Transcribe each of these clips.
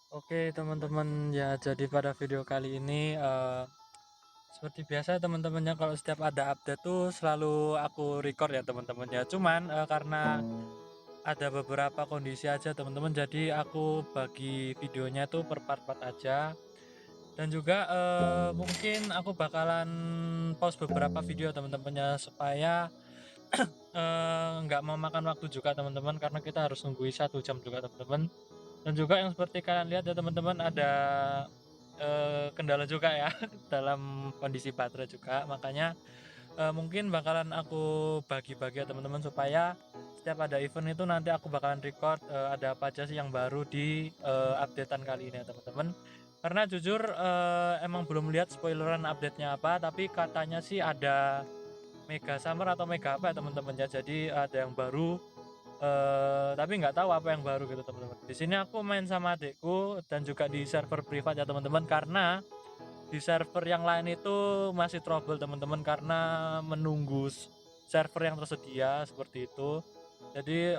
Oke teman-teman ya, jadi pada video kali ini seperti biasa teman-temannya, kalau setiap ada update tuh selalu aku record ya teman-teman ya. Cuman karena ada beberapa kondisi aja teman-teman, jadi aku bagi videonya tuh per part-part aja. Dan juga mungkin aku bakalan post beberapa video teman-temannya supaya nggak memakan waktu juga teman-teman, karena kita harus nungguin 1 jam juga teman-teman. Dan juga yang seperti kalian lihat ya teman-teman, ada kendala juga ya dalam kondisi baterai juga, makanya mungkin bakalan aku bagi-bagi ya teman-teman, supaya setiap ada event itu nanti aku bakalan record ada apa aja sih yang baru di updatean kali ini ya teman-teman. Karena jujur emang belum lihat spoileran update-nya apa, tapi katanya sih ada Mega Summer atau Mega apa ya teman-teman ya, jadi ada yang baru. Tapi nggak tahu apa yang baru gitu teman-teman. Di sini aku main sama adikku dan juga di server privat ya teman-teman, karena di server yang lain itu masih trouble teman-teman, karena menunggu server yang tersedia seperti itu. Jadi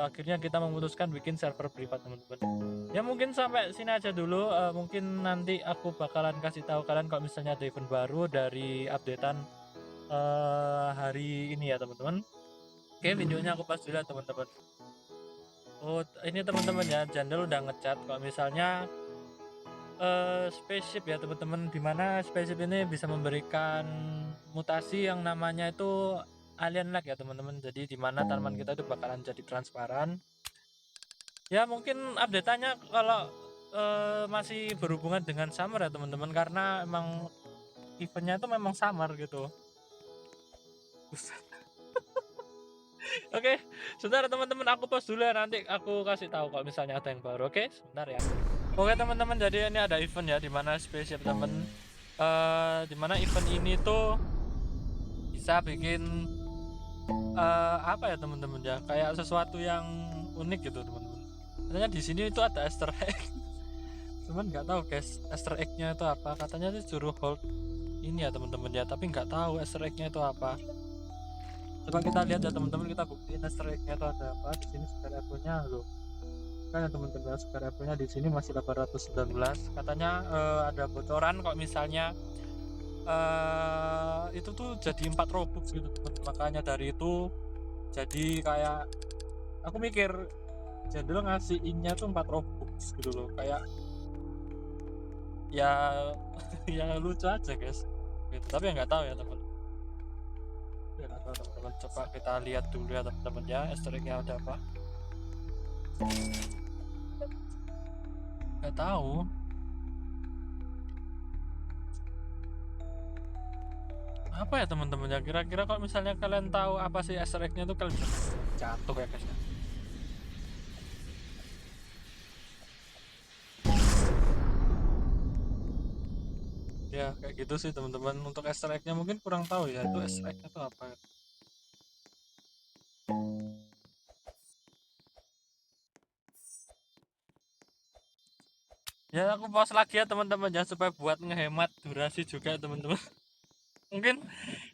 akhirnya kita memutuskan bikin server privat teman-teman. Ya mungkin sampai sini aja dulu. Mungkin nanti aku bakalan kasih tahu kalian kalau misalnya ada event baru dari updatean hari ini ya teman-teman. Oke, videonya aku pas dulu ya teman-teman. Oh, ini teman-teman ya, Jandel udah ngechat kalau misalnya spaceship ya teman-teman, dimana spaceship ini bisa memberikan mutasi yang namanya itu alien lag ya teman-teman. Jadi dimana tanaman kita itu bakalan jadi transparan. Ya mungkin update-nya kalau masih berhubungan dengan summer ya teman-teman, karena emang eventnya itu memang summer gitu. Buset. Oke, sebentar teman-teman, aku pause dulu ya, nanti aku kasih tahu kalau misalnya ada yang baru. Oke, sebentar ya. Oke teman-teman, jadi ini ada event ya, dimana spesial temen dimana event ini tuh bisa bikin apa ya teman-teman ya, kayak sesuatu yang unik gitu teman-teman. Katanya di sini itu ada Easter egg. Cuman nggak tahu guys Easter egg-nya itu apa. Katanya sih suruh hold ini ya teman-teman ya, tapi nggak tahu Easter egg-nya itu apa. Coba kita lihat ya teman-teman, kita buktiin Easter egg-nya itu ada apa. Di sini sudah levelnya loh. Kan ya teman-teman, sudah levelnya di sini masih 819. Katanya ada bocoran kok misalnya itu tuh jadi 4 Robux gitu teman. Makanya dari itu jadi kayak aku mikir Jandel ngasih innya tuh 4 Robux gitu loh, kayak ya ya lucu aja guys gitu. Tapi ya nggak tahu ya teman, ya nggak tahu teman-teman, coba kita lihat dulu ya teman-teman ya, Easter egg-nya ada apa. Nggak tahu apa ya teman-teman ya, kira-kira kalau misalnya kalian tahu apa sih Easter egg-nya tuh, kalian bisa jatuh ya guys ya. Ya kayak gitu sih teman-teman. Untuk Easter egg-nya mungkin kurang tahu ya, itu Easter egg-nya tuh apa. Ya aku pause lagi ya teman-teman ya, supaya buat ngehemat durasi juga teman-teman. Mungkin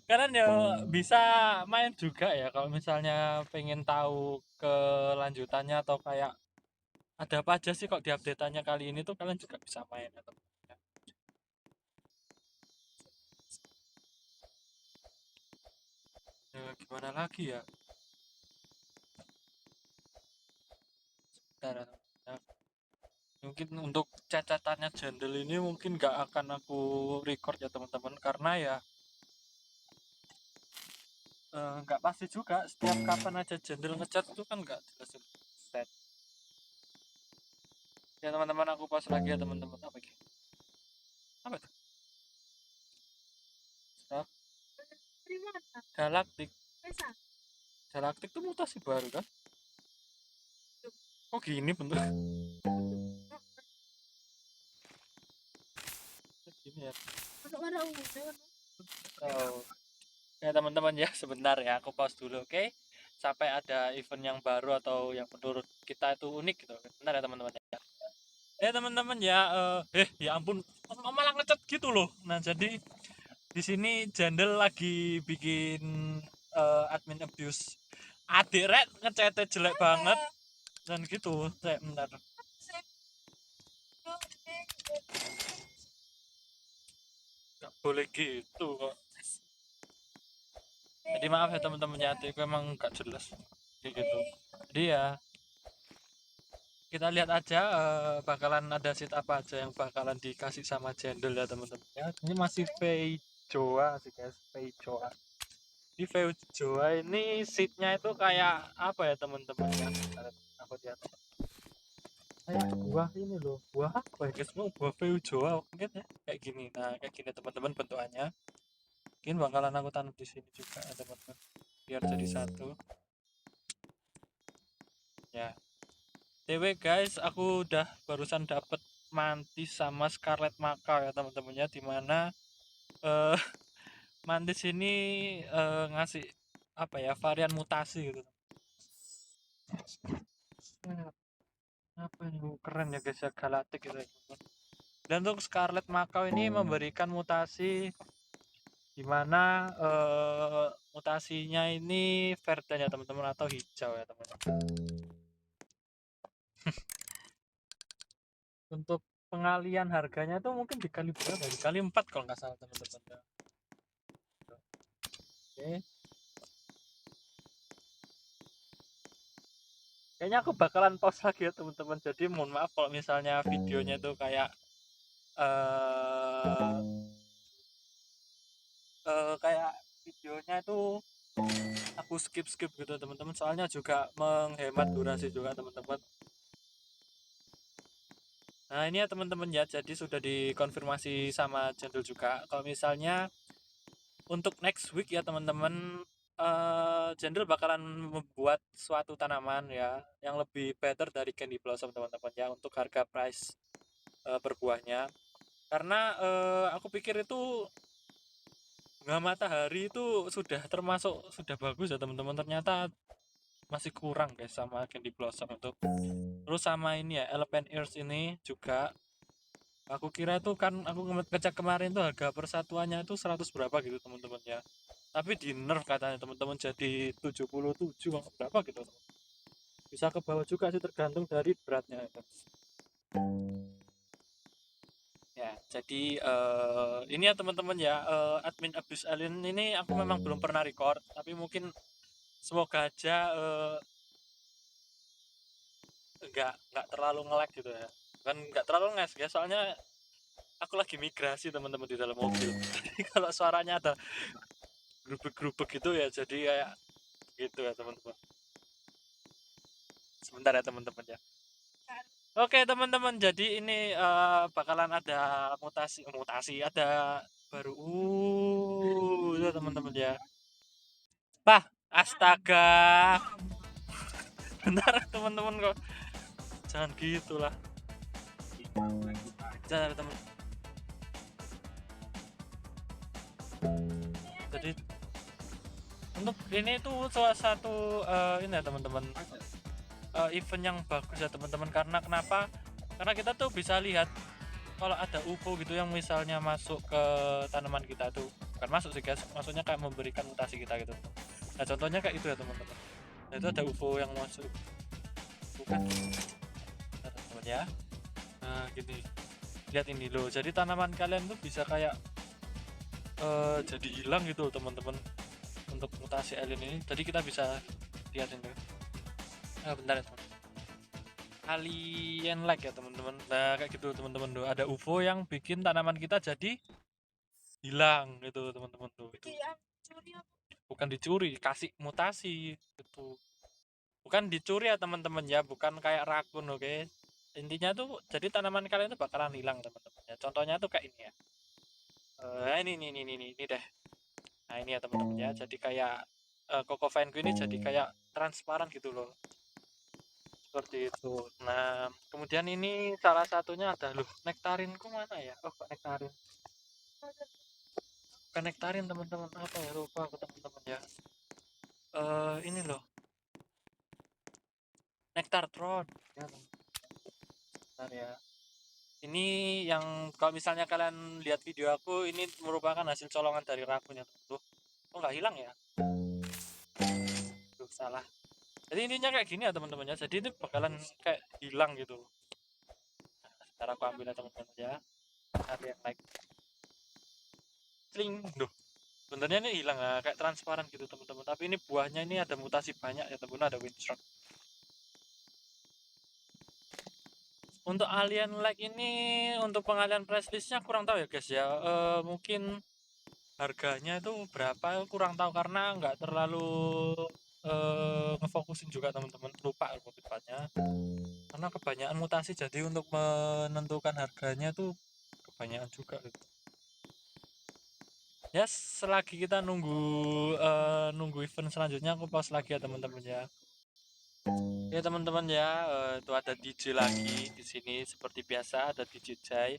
kalian ya bisa main juga ya kalau misalnya pengen tahu kelanjutannya, atau kayak ada apa aja sih kok di update-nya kali ini tuh, kalian juga bisa main ya teman-teman ya. Ya, gimana lagi ya, bentar ya, teman-teman ya. Mungkin untuk cacatannya Jandel ini mungkin gak akan aku record ya teman-teman, karena ya nggak pasti juga setiap kapan aja Jandel ngechat itu kan nggak jelas set. Ya teman-teman, aku pas lagi ya teman-teman. Apa gitu, apa itu galaktik. Galaktik tuh mutasi baru kan. Oh gini bentuk gini ya. Oh. Ya teman-teman ya, sebentar ya, aku pause dulu, oke? Sampai ada event yang baru atau yang menurut kita itu unik gitu. Bentar ya teman-teman ya. Teman-teman ya, ya ampun, malah ngecat gitu loh. Nah jadi di sini Jandel lagi bikin admin abuse. Adik Red ngecatnya jelek banget dan gitu. Saya bentar. Nggak boleh gitu kok. Jadi maaf ya teman-teman ya, itu emang nggak jelas kayak gitu. Jadi ya kita lihat aja bakalan ada seat apa aja yang bakalan dikasih sama Jendel ya teman-teman ya. Ini masih Joa sih guys, Joa. Di Joa ini seatnya itu kayak apa ya teman-teman ya? Aku lihat kayak buah ini loh, buah apa ya guys? Buah Joa mungkin ya, kayak gini. Nah kayak gini teman-teman bentukannya. Mungkin bakalan aku tanam di sini juga ya teman-teman, biar jadi satu ya. TW guys, aku udah barusan dapet mantis sama Scarlet Macaw ya teman-teman ya, dimana eh, mantis ini ngasih apa ya, varian mutasi gitu. Apa ini keren ya guys ya, galaktik gitu ya. Dan untuk Scarlet Macaw ini memberikan mutasi dimana mutasinya ini Verdan ya teman-teman, atau hijau ya teman-teman. Untuk pengalian harganya tuh mungkin dikali berapa? Dikali 4 kalau nggak salah teman-teman. Oke. Kayaknya aku bakalan pause lagi ya teman-teman. Jadi mohon maaf kalau misalnya videonya tuh kayak eh kayak videonya itu aku skip gitu teman-teman. Soalnya juga menghemat durasi juga teman-teman. Nah ini ya teman-teman ya, jadi sudah dikonfirmasi sama Jendel juga kalau misalnya untuk next week ya teman-teman, Jendel bakalan membuat suatu tanaman ya yang lebih better dari Candy Blossom teman-teman ya, untuk harga price per buahnya. Karena aku pikir itu bunga matahari itu sudah termasuk sudah bagus ya teman-teman, ternyata masih kurang guys sama Candy Blossom itu. Terus sama ini ya Elephant Ears ini juga, aku kira tuh kan aku ngecek kemarin tuh harga persatuannya itu 100 berapa gitu teman-teman ya, tapi di nerf katanya teman-teman jadi 77 berapa gitu teman. Bisa ke bawah juga sih tergantung dari beratnya itu. Ya jadi ini ya teman-teman ya, admin Abyss Alien ini aku memang belum pernah record, tapi mungkin semoga aja nggak terlalu nge-lag gitu ya, kan nggak terlalu nges ya, soalnya aku lagi migrasi teman-teman di dalam mobil. Jadi kalau suaranya ada gerubuk-gerubuk gitu ya, jadi kayak gitu ya teman-teman. Sebentar ya teman-teman ya. Oke teman-teman, jadi ini bakalan ada mutasi ada baru ya teman-teman ya. Bah, astaga. Bentar teman-teman, kok jangan gitulah. Jangan teman. Jadi untuk ini tuh salah satu ini ya teman-teman, event yang bagus ya teman-teman. Karena kenapa? Karena kita tuh bisa lihat kalau ada UFO gitu yang misalnya masuk ke tanaman kita tuh, bukan masuk sih guys, maksudnya kayak memberikan mutasi kita gitu. Nah contohnya kayak itu ya teman-teman. Nah itu ada UFO yang masuk, bukan teman-teman ya. Nah gini, lihat ini loh, jadi tanaman kalian tuh bisa kayak jadi hilang gitu loh teman-teman, untuk mutasi alien ini. Jadi kita bisa lihat ini. Nah bentar ya teman, alien like ya teman-teman. Nah kayak gitu teman-teman tuh, ada UFO yang bikin tanaman kita jadi hilang gitu teman-teman tuh. Itu bukan dicuri, kasih mutasi itu. Bukan dicuri ya teman-teman ya, bukan kayak rakun, oke. Intinya tuh jadi tanaman kalian itu bakalan hilang teman-teman ya. Contohnya tuh kayak ini ya. Ini deh. Nah ini ya teman-teman ya, jadi kayak Coco Vine ini jadi kayak transparan gitu loh, seperti itu. Nah kemudian ini salah satunya ada loh, nektarinku mana ya, oh kok nektarin, bukan nektarin teman-teman, apa ya, lupa aku teman-teman ya. Ini loh, nektar tron ya, bentar ya. Ini yang kalau misalnya kalian lihat video aku, ini merupakan hasil colongan dari rakunnya tuh. Oh nggak hilang ya, tuh salah. Jadi intinya kayak gini ya teman-teman ya, jadi itu bakalan kayak hilang gitu. Cara aku ambil ya teman-teman ya, alien like sling duh, sebenarnya ini hilang kayak transparan gitu teman-teman, tapi ini buahnya ini ada mutasi banyak ya teman-teman, ada windstroke. Untuk alien like ini, untuk pengalian prestisnya kurang tahu ya guys ya. Mungkin harganya itu berapa kurang tahu karena nggak terlalu ngefokusin juga teman-teman, lupa aku tepatnya karena kebanyakan mutasi, jadi untuk menentukan harganya tuh kebanyakan juga gitu. Ya selagi kita nunggu event selanjutnya aku pause lagi ya teman-teman ya. Ya teman-teman ya, itu ada DJ lagi di sini seperti biasa, ada DJ Jai.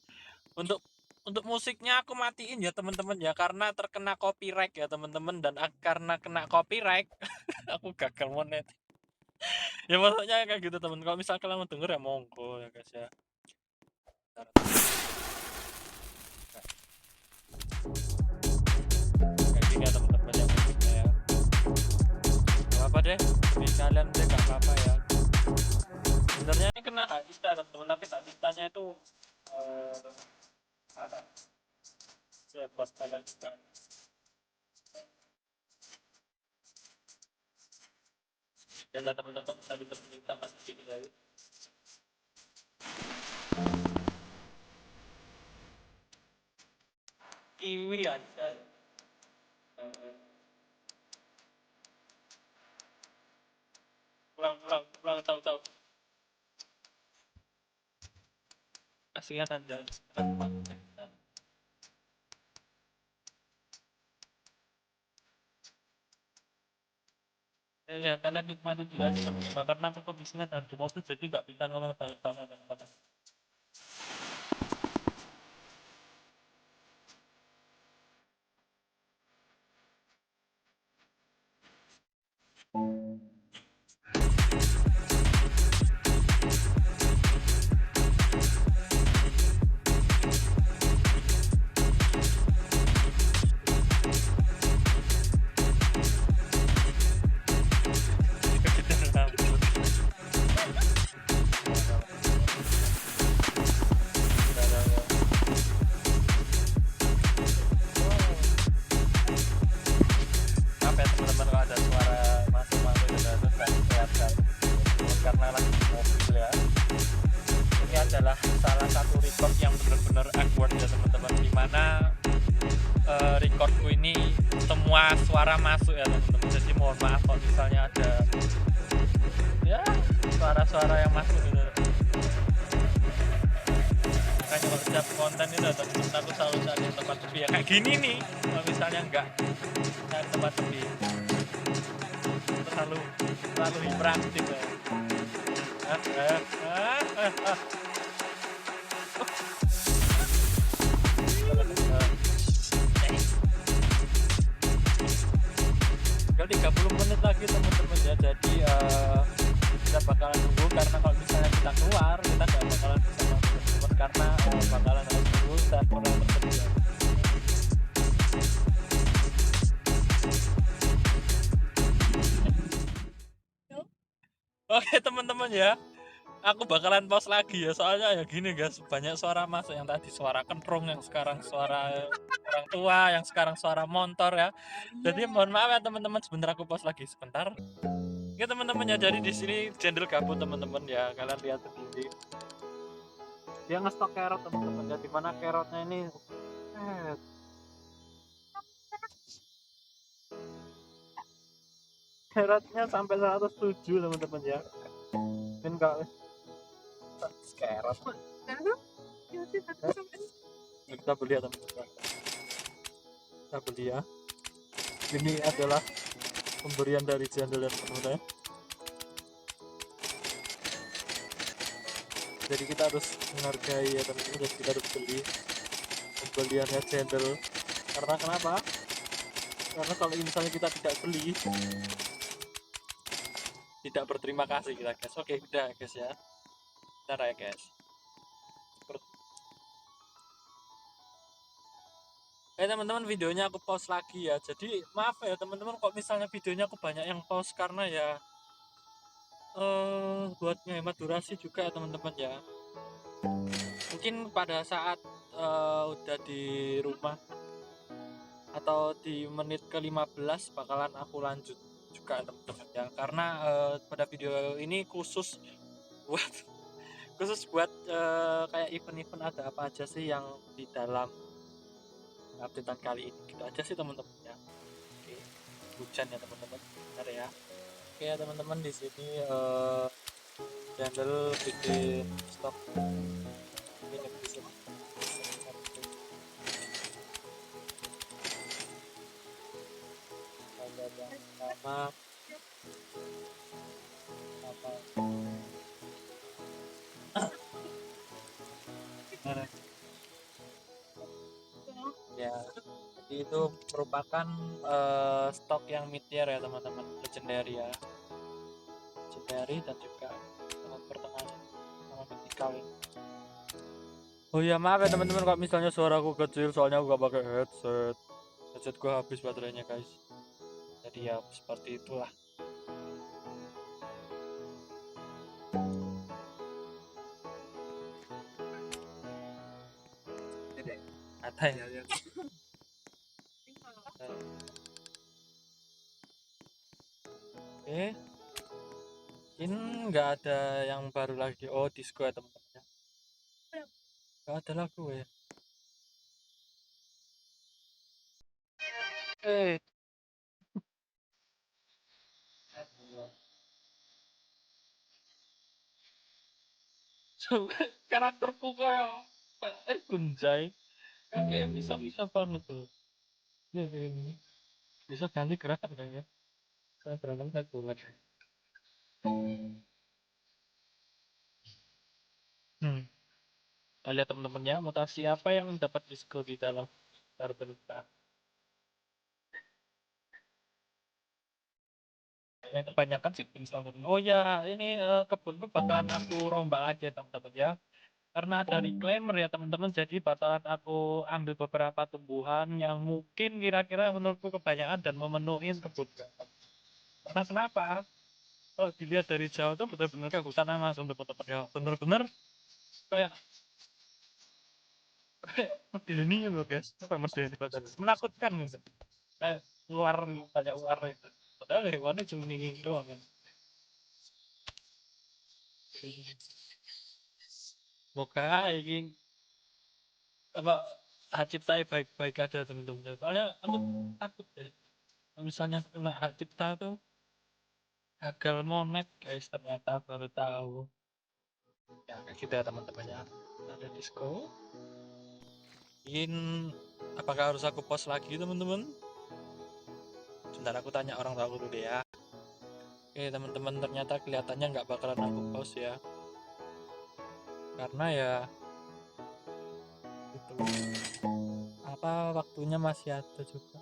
Untuk musiknya aku matiin ya teman-teman ya, karena terkena copyright ya teman-teman, dan karena kena copyright aku gagal monet. Ya maksudnya kayak gitu teman, kalau misal kalian mau denger ya monggo ya guys ya. Kayak gini ya teman-teman ya musiknya ya. Gak apa deh, tapi kalian deh gak apa-apa ya. Sebenarnya ini kena hak cipta teman-teman, tapi hak ciptanya itu ada saya buat kalian juga. Dan teman-teman bisa kita pasti gini dari kiwi aja. Pulang tahu-tahu kasihan anda. Ya karena nikmatin juga karena aku kebisnis dan di mobil jadi nggak bisa ngomong sama apa ya teman-teman, kalau ada suara masuk-masuk itu kan kelihatan karena lagi di mobil ya. Ini adalah salah satu record yang benar-benar awkward ya teman-teman, dimana recordku ini semua suara masuk ya teman-teman, jadi mohon maaf kalau misalnya ada ya suara-suara yang masuk gitu. Makanya kalau setiap konten itu teman-teman aku selalu cari tempat sepi ya kayak gini nih. Kalau misalnya enggak cari tempat sepi selalu hiperaktif ya. Tinggal 30 menit lagi teman-teman ya, jadi kita bakalan nunggu karena kalau misalnya kita keluar kita nggak bakalan bisa masuk teman-teman karena bakalan harus nunggu server yang tersedia. Oke teman-teman ya, aku bakalan pause lagi ya, soalnya ya gini guys, banyak suara masuk, yang tadi suara kentrung, yang sekarang suara orang tua, yang sekarang suara motor ya. Jadi mohon maaf ya teman-teman, sebentar aku pause lagi sebentar. Oke teman-teman ya, jadi di sini Jendel gabut teman-teman ya, kalian lihat sendiri. Dia ngestok carrot teman-teman ya, dimana carrotnya ini carrotnya sampai 107 teman-teman ya. Mungkin kalau carrot kita beli ya teman-teman, kita beli ya. Ini adalah pemberian dari Jendel dan teman-teman ya. Jadi kita harus menghargai ya teman-teman, jadi kita harus beli pembeliannya Jendel. Karena kenapa? Karena kalau misalnya kita tidak beli, tidak berterima kasih kita guys. Oke udah guys ya, bentar ya guys. Teman-teman, videonya aku pause lagi ya, jadi maaf ya teman-teman kok misalnya videonya aku banyak yang pause, karena ya buat ngehemat durasi juga ya teman-teman ya. mungkin pada saat udah di rumah atau di menit ke-15 bakalan aku lanjut juga teman-teman ya, karena pada video ini buat khusus buat kayak event-event ada apa aja sih yang di dalam updatean kali ini, gitu aja sih teman-teman ya. Oke, hujan ya teman-teman, bentar ya. Oke ya teman-teman, di sini channel bikin stok ini di sini ada yang pertama apa ya, jadi itu merupakan stok yang mid tier ya teman-teman, legendary ya, legendary dan juga pertengahan sama mythical ini. Oh ya maaf ya teman-teman kalau misalnya suaraku kecil, soalnya aku gak pakai headset gue habis baterainya guys, jadi ya seperti itulah. Ada ya. Oke, ini nggak ada yang baru lagi. Oh, disco ya teman-teman ya, nggak ada lagu ya. Coba karakterku kayak Gunjai, kayak bisa banget tuh. Ini bisa ganti gerakan kayaknya. Saya berantem saya banget. Kita lihat teman-temannya, mutasi apa yang dapat disco di dalam Tartaruga. Yang kebanyakan sih pingsan. Oh ya, ini kebunku bakalan aku rombak aja teman-teman ya. Karena ada reclaimer ya teman-teman, jadi bakalan aku ambil beberapa tumbuhan yang mungkin kira-kira menurutku kebanyakan dan memenuhi kebun. Karena kenapa? Kalau dilihat dari jauh tuh benar-benar kayak hutan langsung teman-teman ya. Bener-bener kayak ini loh guys, apa ini menakutkan gitu. Kayak banyak ular itu. Padahal hewannya cuma ini doang kan. Semoga ini apa hak cipta baik-baik aja teman-teman. Soalnya aku takut deh. Kalau misalnya kena hak cipta tuh gagal monet guys, ternyata baru tahu. Ya kayak gitu ya teman-teman ya. Ada disco. Apakah harus aku post lagi teman-teman? Sebentar aku tanya orang tua aku dulu ya. Oke teman-teman, ternyata kelihatannya nggak bakalan aku post ya, karena ya itu apa waktunya masih ada juga.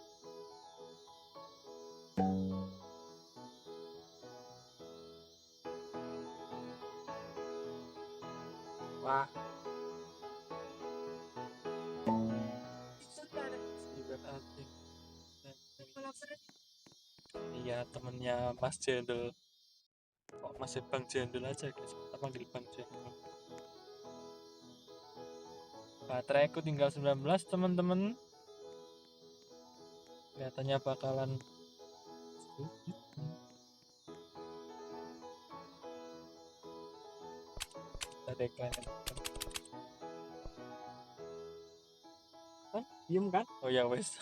Wah, iya temennya Mas Jendel. Kok masih Bang Jendel aja guys, kita panggil Bang Jendel. Bateraiku tinggal 19 teman-teman, kelihatannya bakalan kita decline kan, diem kan? Oh ya wes.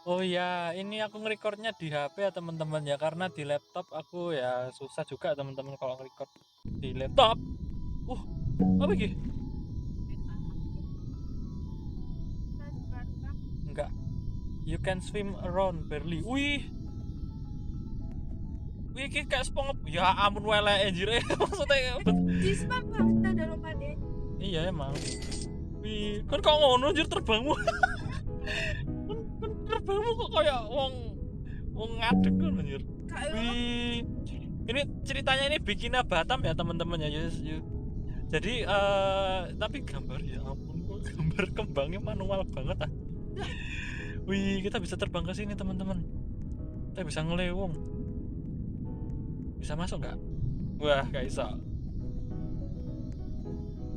Oh ya, ini aku ngerekordnya di HP ya teman-teman ya, karena di laptop aku ya susah juga teman-teman kalau ngerekord di laptop. Apa gitu? Enggak. You can swim around barely. Wih, kayak SpongeBob. Ya ampun wele anjir. Maksudnya di spam kita dalam ade. Iya emang. Wih, kan kok ngono anjir terbangmu. kan terbangmu kok kayak wong ngadeg kan anjir. Wih. Ini ceritanya ini bikinnya Batam ya teman-teman ya. Jadi tapi gambar ya ampun, gambar kembangnya manual banget ah. Wih, kita bisa terbang ke sini teman-teman. Kita bisa ngelewong. Bisa masuk nggak? Wah, nggak bisa.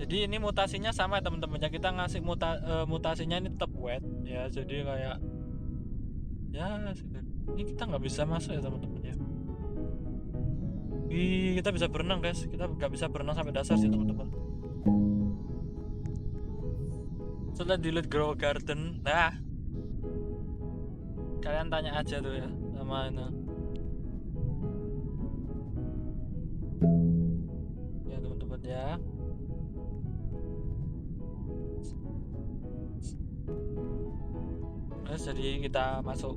Jadi ini mutasinya sama ya teman-teman ya, kita ngasih mutasinya ini tetap wet ya, jadi kayak ya sudah. Ini kita nggak bisa masuk ya teman-teman ya. Kita bisa berenang guys, kita nggak bisa berenang sampai dasar sih teman-teman. Setelah delete grow garden, nah kalian tanya aja tuh ya sama ini ya teman-teman ya. Nah, jadi kita masuk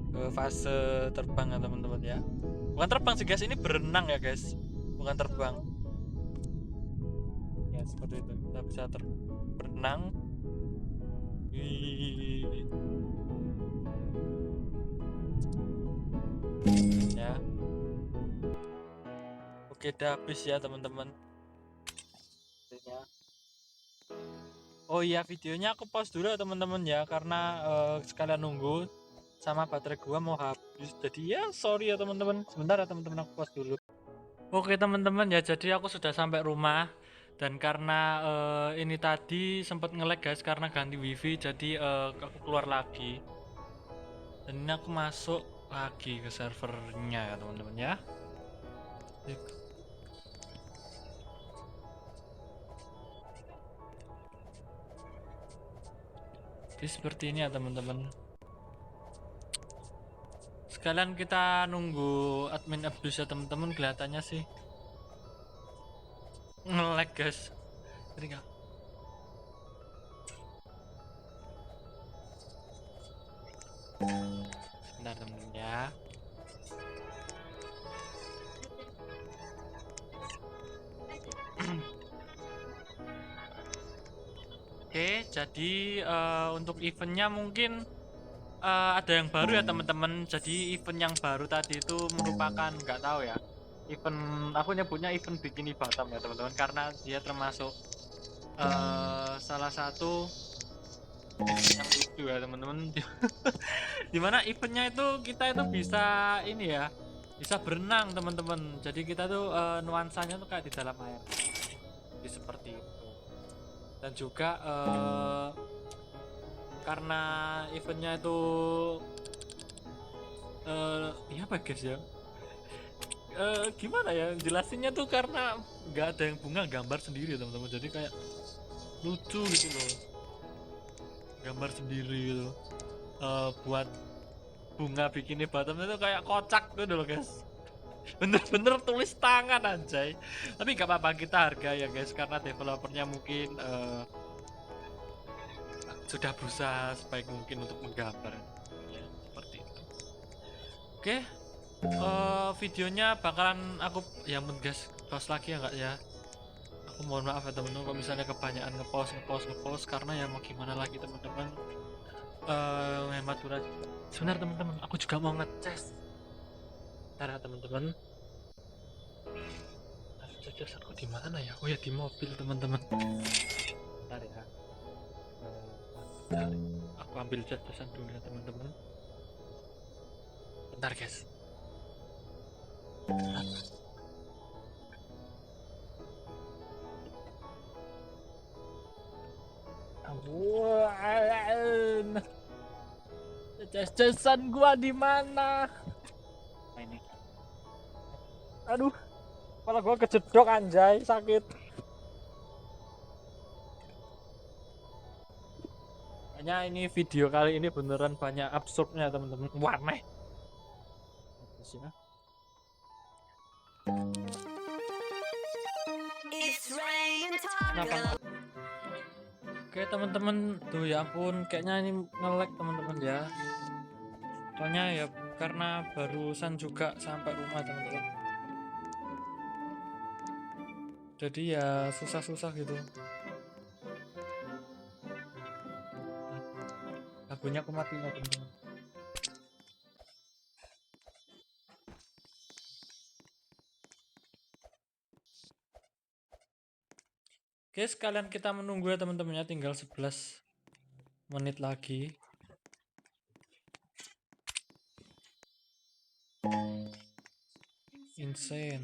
ke fase terbang ya teman-teman ya. Bukan terbang sih guys, ini berenang ya guys, bukan terbang ya, seperti itu. Kita bisa berenang. Ya, oke, udah habis ya teman-teman. Oh iya, videonya aku pause dulu ya teman-teman ya, karena sekalian nunggu sama baterai gua mau habis. Jadi ya sorry ya teman-teman, sebentar ya teman-teman, aku pause dulu. Oke teman-teman ya, jadi aku sudah sampai rumah, dan karena ini tadi sempat nge-lag guys karena ganti wifi, jadi aku keluar lagi dan ini aku masuk lagi ke servernya ya teman-teman ya. Jadi seperti ini ya teman-teman. Sekalian kita nunggu admin abuse ya teman-teman, kelihatannya sih nge-lag guys. Jadi enggak. Sebentar teman-teman ya. Oke, jadi untuk eventnya mungkin ada yang baru ya teman-teman. Jadi event yang baru tadi itu merupakan, nggak tahu ya, event, aku nyebutnya event bikini bottom ya teman-teman, karena dia termasuk salah satu event yang lucu ya teman-teman. Dimana eventnya itu kita itu bisa ini ya, bisa berenang teman-teman. Jadi kita tuh nuansanya tuh kayak di dalam air, jadi seperti itu. Dan juga karena eventnya itu ya apa guys ya, gimana ya jelasinnya tuh, karena nggak ada yang bunga, gambar sendiri teman-teman, jadi kayak lucu gitu loh, gambar sendiri gitu. Buat bunga bikini bottom itu kayak kocak gitu loh guys, bener-bener tulis tangan anjay. Tapi nggak apa-apa, kita harga ya guys, karena developernya mungkin sudah berusaha sebaik mungkin untuk menggambar ya, seperti itu. Oke, videonya bakalan aku ya guys pause lagi ya, nggak ya, aku mohon maaf ya teman-teman kalau misalnya kebanyakan ngepost karena ya mau gimana lagi teman-teman, hemat durasi. Sebentar teman-teman, aku juga mau ngecas. Ntar ya teman-teman, jas aku di mana ya? Oh ya, di mobil teman-teman. Ntar ya, bentar. Aku ambil casan dulu ya teman-teman. Bentar guys. Ampun, jas-jasan gua di mana? Nah, ini. Aduh, kepala gua kejedok anjay, sakit. Kayaknya ini video kali ini beneran banyak absurdnya teman-teman. Warneh. Ya. Kenapa? Oke teman-teman, tuh ya ampun, kayaknya ini nge-lag teman-teman ya. Soalnya ya karena barusan juga sampai rumah teman-teman. Jadi ya susah-susah gitu. Lagunya aku matiin ya teman-teman. Oke, sekalian kita menunggu ya teman-teman ya, tinggal 11 menit lagi. Insane.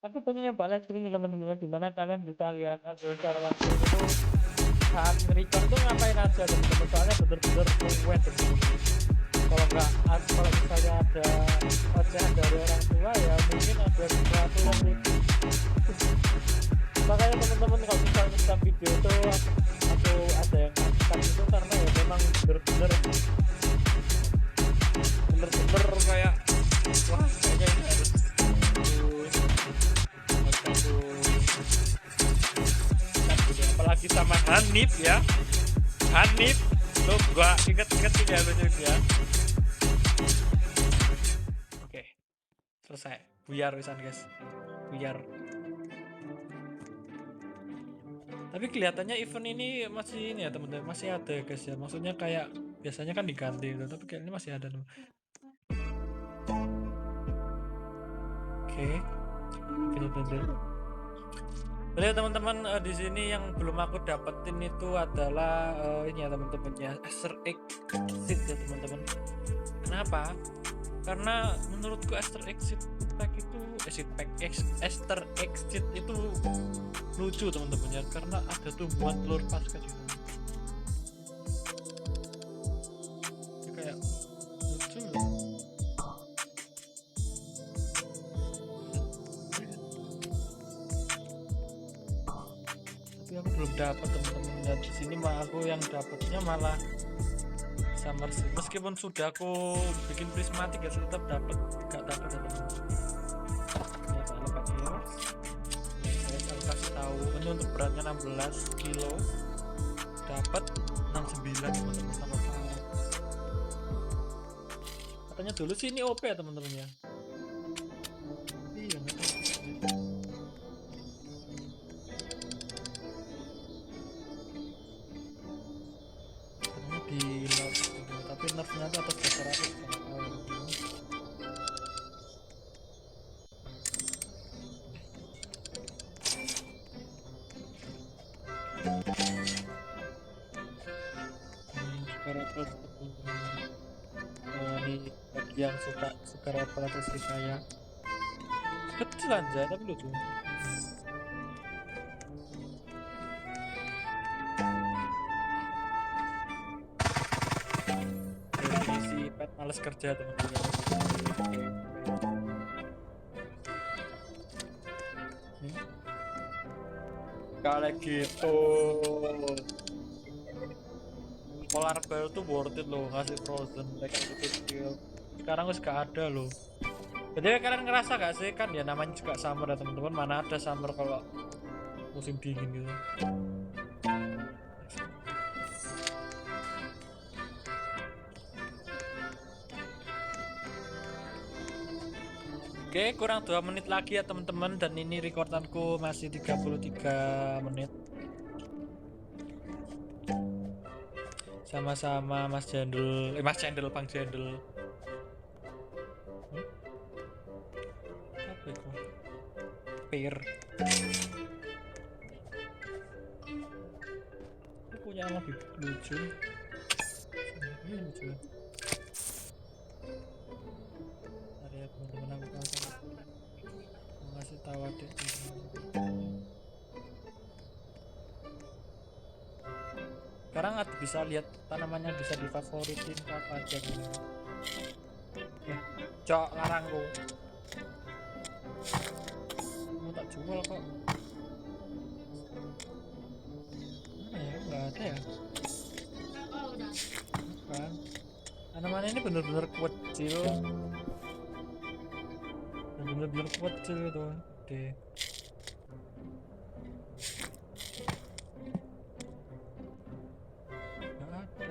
Aku pengen nyoba live streaming teman-teman, di mana kalian bisa lihat cara live streaming itu saat nge-record tuh ngapain aja teman-teman, soalnya bener-bener keren teman-teman. Kalau nggak kalau misalnya ada ocehan dari orang tua ya mungkin ada sesuatu yang lucu. Makanya teman-teman kalau misalnya nge video itu atau ada yang ngasih itu karena ya memang bener-bener kayak wah kayaknya ini harus apalagi sama Hanif ya. Hanif lo gua inget-inget ya lucu ya. Oke, selesai. Buyar wisan guys. Buyar. Tapi kelihatannya event ini masih ini ya teman-teman, masih ada guys ya. Maksudnya kayak biasanya kan diganti gitu, tapi kayaknya masih ada teman. Oke. Bener-bener. Boleh teman-teman, di sini yang belum aku dapetin itu adalah ini ya teman-teman ya, Easter egg seed ya teman-teman. Kenapa? Karena menurutku Easter egg seed pack itu Easter egg seed itu lucu teman-teman ya, karena ada tumbuhan telur pasca gitu. Ini kayak lucu loh. Tapi aku belum dapat teman-teman, dan di sini mah aku yang dapatnya malah summer sih. Meskipun sudah aku bikin prismatik ya tetap dapat, nggak dapat ya teman-teman. Ya tak lupa saya kasih tahu ini untuk beratnya 16 kilo dapat 69 teman-teman, sama tahu. Katanya dulu sih ini OP ya teman-teman ya. Iya nggak tahu. Katanya di nerf gitu, tapi nerfnya itu atas dasar apa sih, nggak tahu. Suka rapper ini bagi yang suka rapper atau seperti saya kecil aja tapi lucu. Definisi pet males kerja teman-teman. Kalau gitu Polar Bear tuh worth it loh, ngasih frozen like kecil. Sekarang wis gak ada loh. Jadi kalian ngerasa gak sih, kan ya namanya juga summer ya teman-teman, mana ada summer kalau musim dingin gitu. Oke, kurang 2 menit lagi ya teman-teman, dan ini rekordanku masih 33 menit. Sama-sama Mas Jendel, Bang Jendel. Apa itu? Pear. Aku punya yang lebih lucu. Ini lucu. Bentar ya teman-teman, aku mau ngasih tahu adik. Sekarang bisa lihat tanamannya, bisa difavoritin apa aja gitu. Ya, cok larangku. Mau tak jual kok. Mana ya? Nggak ada ya. Kan? Tanamannya ini bener-bener kecil. Bener-bener kecil gitu. Deh.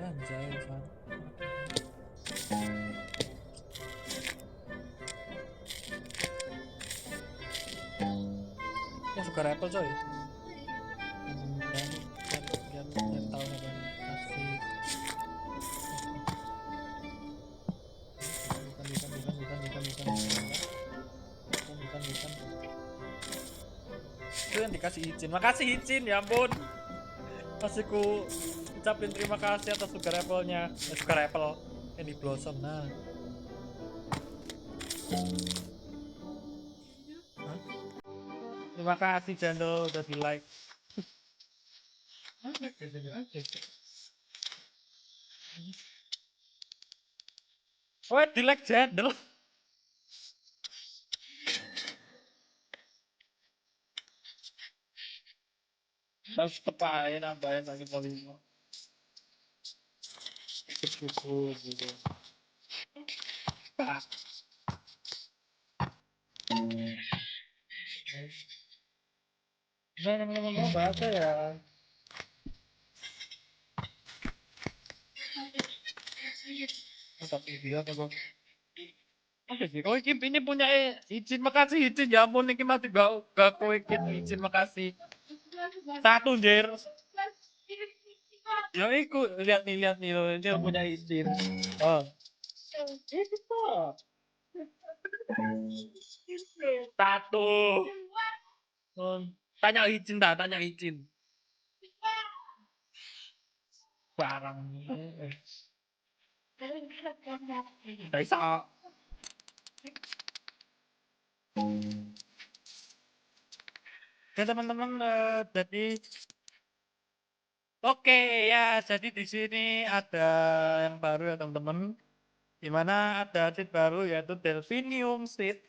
Anjay, San. Oh, suka rapper coy. Yang tahu apa kasih. Bukan. Itu yang dikasih izin. Makasih izin, ya ampun. Masih ku ucapin terima kasih atas sugar apple-nya. Sugar apple ini blossom. Nah. Hah? Terima kasih channel udah di like. Oh, di like channel. Terus tepain nambahin lagi volume. Cukup gitu. Ah. Nah, ngomong bahasa ya. Tapi dia apa? Oke sih. Oh, ini punya izin, makasih izin ya ampun ini mati gak kowe izin makasih. Satu jir. Ya iku lihat nih lo dia punya izin. Oh. Itu. Satu. Oh. Tanya izin dah, tanya izin. Barang. Bisa. Ya teman-teman jadi oke ya jadi di sini ada yang baru ya teman-teman. Di mana ada seed baru yaitu Delphinium seed,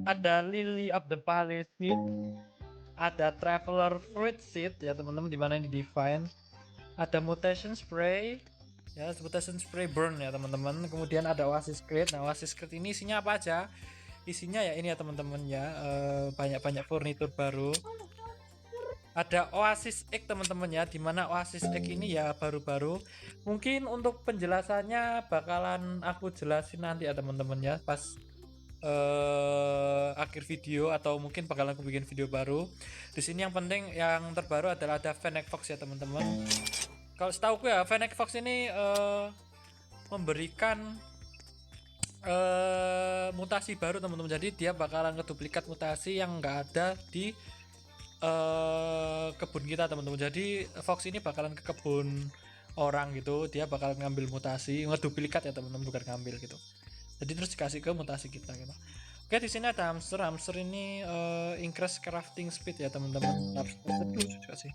ada Lily of the Valley seed, ada Traveler Fruit seed ya teman-teman, di mana ini define, ada Mutation Spray ya, Mutation Spray Burn ya teman-teman, kemudian ada Oasis Crate. Nah, Oasis Crate ini isinya apa aja? Isinya ya ini ya teman-teman ya, banyak-banyak furnitur baru. Ada Oasis Egg teman-teman ya, dimana Oasis Egg ini ya baru-baru. Mungkin untuk penjelasannya bakalan aku jelasin nanti ya teman-teman ya, pas akhir video, atau mungkin bakalan aku bikin video baru. Di sini yang penting yang terbaru adalah ada Fennec Fox ya teman-teman. Kalau setahu ya Fennec Fox ini memberikan mutasi baru teman-teman. Jadi dia bakalan ngeduplikat mutasi yang nggak ada di kebun kita teman-teman. Jadi Fox ini bakalan ke kebun orang gitu, dia bakalan ngambil mutasi, ngeduplikat ya teman-teman, bukan ngambil gitu. Jadi terus dikasih ke mutasi kita gitu. Oke, di sini ada hamster. Hamster ini increase crafting speed ya teman-teman. Hamster dulu juga sih.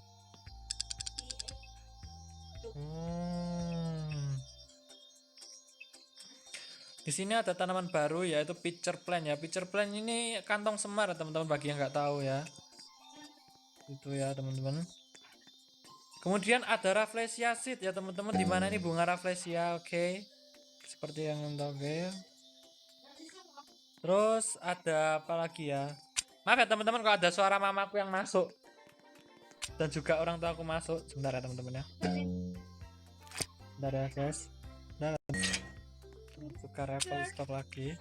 Di sini ada tanaman baru yaitu pitcher plant ya. Pitcher plant ini kantong semar ya teman-teman, bagi yang nggak tahu ya. Itu ya teman-teman. Kemudian ada Rafflesia seed ya teman-teman, di mana ini bunga Rafflesia, oke. Seperti yang tahu ya. Terus ada apa lagi ya? Maaf ya teman-teman kalau ada suara mamaku yang masuk. Dan juga orang tua aku masuk. Sebentar ya teman-teman ya. Sebentar ya guys. Sebentar. Suka level stop lagi.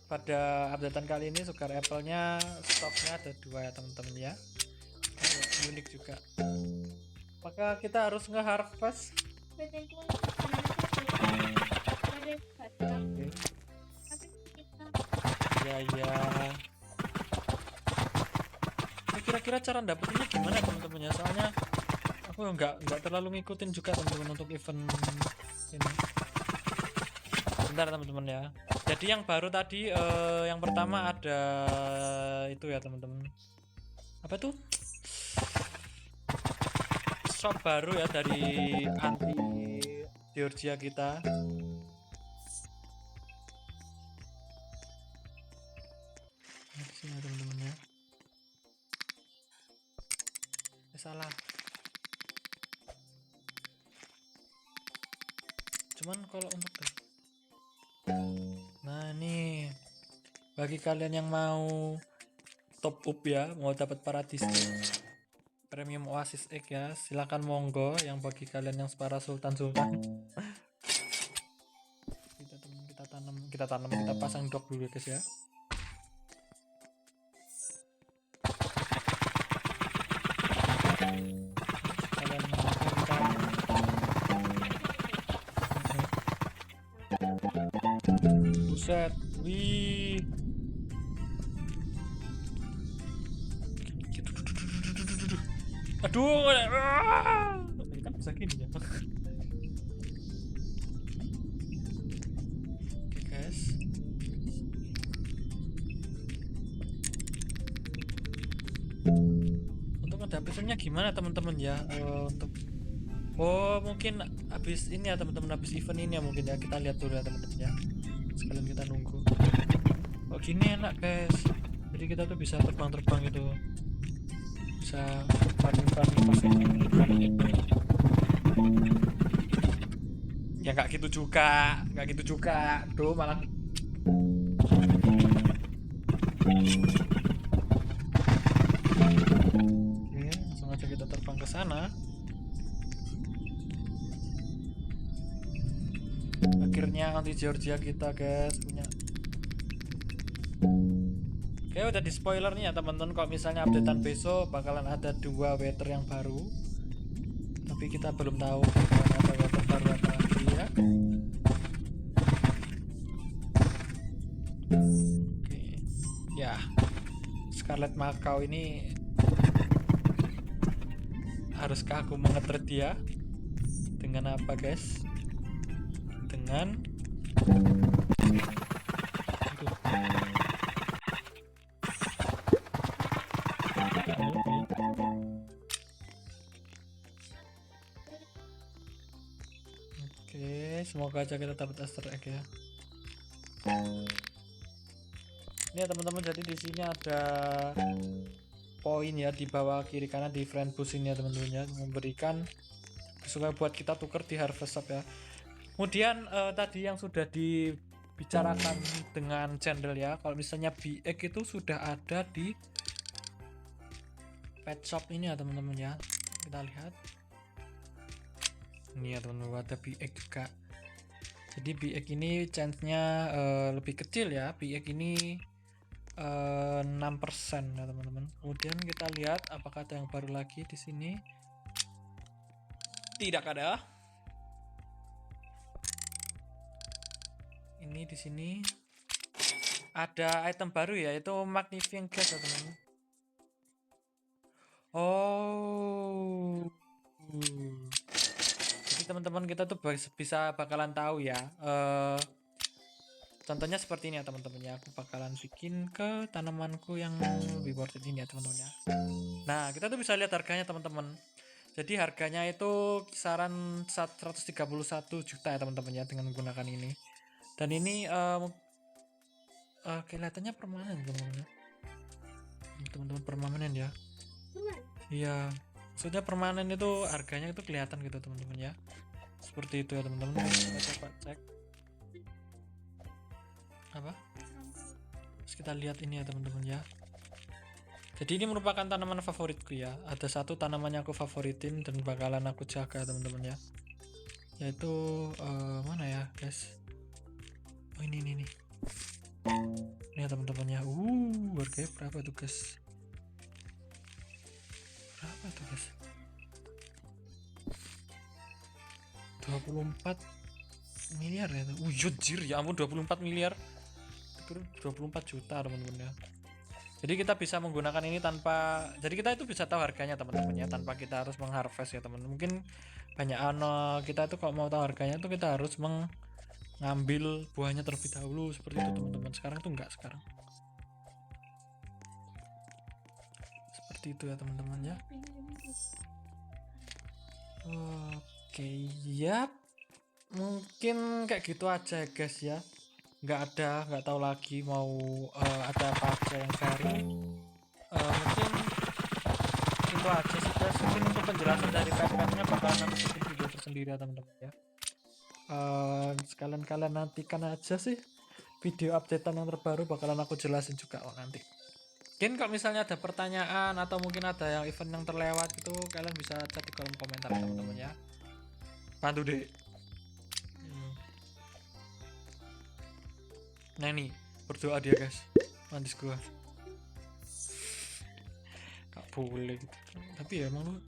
Pada updatean kali ini Sukar Apple-nya stoknya ada 2 ya teman-teman ya. Unik juga. Maka kita harus nge-harvest. Ya. Kira-kira cara dapetinnya gimana teman-teman ya? Soalnya aku nggak terlalu ngikutin juga teman-teman untuk event ini. Bentar teman-teman ya. Jadi yang baru tadi yang pertama ada itu ya teman-teman. Apa tuh? Shop baru ya dari anti Georgia kita. Di sini teman-teman ya. Salah. Cuman kalau untuk nah nih bagi kalian yang mau top up ya, mau dapat paradis premium Oasis Egg ya, silakan monggo. Yang bagi kalian yang para sultan kita tanam kita pasang dok dulu guys ya. Buset, wih. Aduh, kan bisa gini ya. Oke guys. ngedapetinnya gimana teman-teman ya, untuk mungkin habis ini ya teman-teman, habis event ini ya mungkin ya, kita lihat dulu ya teman-teman ya, sekalian kita nunggu. Gini enak guys, jadi kita tuh bisa terbang-terbang gitu, bisa farming pakai ya. Nggak gitu juga tuh malah. Oke, langsung aja kita terbang ke sana. Akhirnya anti Georgia kita guys punya. Oke, udah di spoiler nih ya teman-teman, kalau misalnya updatean besok bakalan ada 2 weather yang baru, tapi kita belum tahu bakalan ada weather baru apa lagi ya. Oke ya, Scarlet Macau ini haruskah aku mengetret dia dengan apa guys, dengan Oke, semoga aja kita dapat Easter egg ya. Ini ya teman-teman, jadi di sini ada poin ya di bawah kiri kanan di friend boost ini ya teman-teman ya, memberikan supaya buat kita tuker di harvest shop ya. Kemudian tadi yang sudah dibicarakan dengan channel ya, kalau misalnya BX itu sudah ada di pet shop ini ya teman-teman ya. Kita lihat ini ya teman-teman, ada BX juga. Jadi BX ini chance-nya lebih kecil ya, BX ini 6% ya teman-teman. Kemudian kita lihat apakah ada yang baru lagi di sini. Tidak ada. Ini di sini ada item baru ya, itu magnifying glass ya teman-teman. Jadi teman-teman kita tuh bisa bakalan tahu ya. Contohnya seperti ini ya teman-teman ya, aku bakalan bikin ke tanamanku yang lebih worth it ini ya teman-teman ya. Nah, kita tuh bisa lihat harganya teman-teman. Jadi harganya itu kisaran 131 juta ya teman-teman ya, dengan menggunakan ini. Dan ini kelihatannya permanen teman-teman ya. Teman-teman permanen ya. Iya, maksudnya permanen itu harganya itu kelihatan gitu teman-teman ya. Seperti itu ya teman-teman. Kita coba cek. Apa? Terus kita lihat ini ya teman-teman ya. Jadi ini merupakan tanaman favoritku ya. Ada satu tanaman yang aku favoritin dan bakalan aku jaga teman-teman ya. Yaitu mana ya guys? Oh ini. Ini ya teman-teman ya. Harganya berapa tuh guys? Berapa tuh guys? 24 miliar ya. Jujur ya ampun, 24 miliar. 24 juta teman-teman ya. Jadi kita bisa menggunakan ini tanpa, jadi kita itu bisa tahu harganya teman-teman ya, tanpa kita harus mengharvest ya teman-teman. Mungkin banyak kita itu kalau mau tahu harganya itu kita harus mengambil buahnya terlebih dahulu seperti itu teman-teman. Sekarang tuh enggak, sekarang seperti itu ya teman-teman ya. Oke ya, mungkin kayak gitu aja guys ya. Nggak tahu lagi mau ada apa aja yang baru. Mungkin itu aja sih guys. Mungkin untuk penjelasan dari pet-petnya bakalan aku bikin video tersendiri ya teman-teman ya. Sekalian kalian nantikan aja sih video updatean yang terbaru, bakalan aku jelasin juga nanti. Mungkin kalau misalnya ada pertanyaan atau mungkin ada yang event yang terlewat itu, kalian bisa chat di kolom komentar ya teman-teman ya. Bantu deh. Nah nih, berdoa dia guys, mantis gua. Gak boleh gitu. Tapi ya emang lu.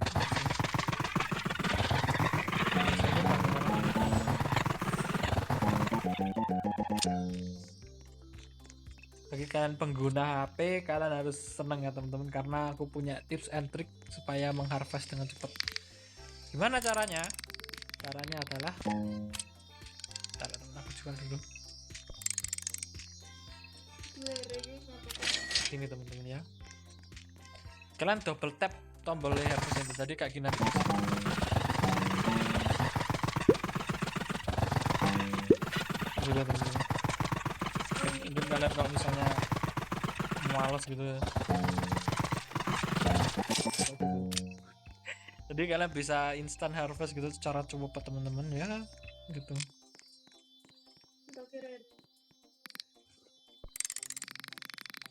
Bagi kalian pengguna HP, kalian harus senang ya teman-teman, karena aku punya tips and trick supaya mengharvest dengan cepat. Gimana caranya? Caranya adalah, aku jual dulu. Ini teman-teman ya, kalian double tap tombol harvest itu tadi kayak gini. Juga teman-teman. Mungkin kalian kalau misalnya males gitu ya. Jadi kalian bisa instant harvest gitu secara cepat teman-teman ya gitu. Udah keren.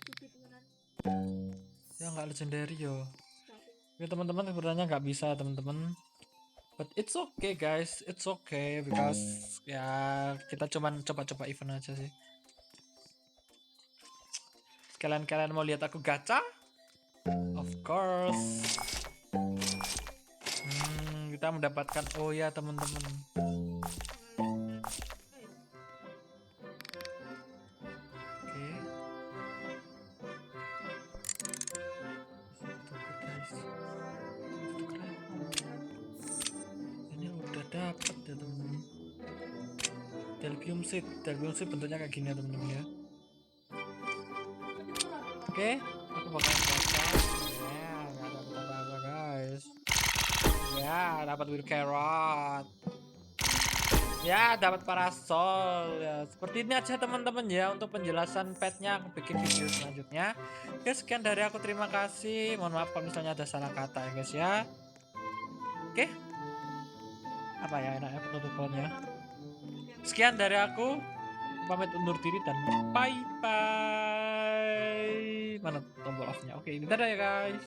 Stupid temenan. Ya nggak legendary yo. Tapi Ya teman-teman sebenarnya nggak bisa teman-teman. But it's okay guys, it's okay because ya kita cuman coba-coba event aja sih. Sekalian kalian mau lihat aku gacha? Of course. Kita mendapatkan oh ya teman-teman. Oke. Guys. Ini udah dapat ya teman-teman. Delgium seed bentuknya kayak gini ya teman-teman ya. Oke, aku bakalan baca. Ya, nggak dapat apa-apa guys. Ya, dapat will carrot. Ya, dapat parasol. Ya, seperti ini aja teman-teman ya untuk penjelasan petnya. Aku bikin video selanjutnya. Oke, sekian dari aku. Terima kasih. Mohon maaf kalau misalnya ada salah kata ya guys ya. Oke. Apa ya enaknya penutupannya? Sekian dari aku. Pamit undur diri dan bye bye. Mana tombol off-nya? Oke, ini dadah ya guys.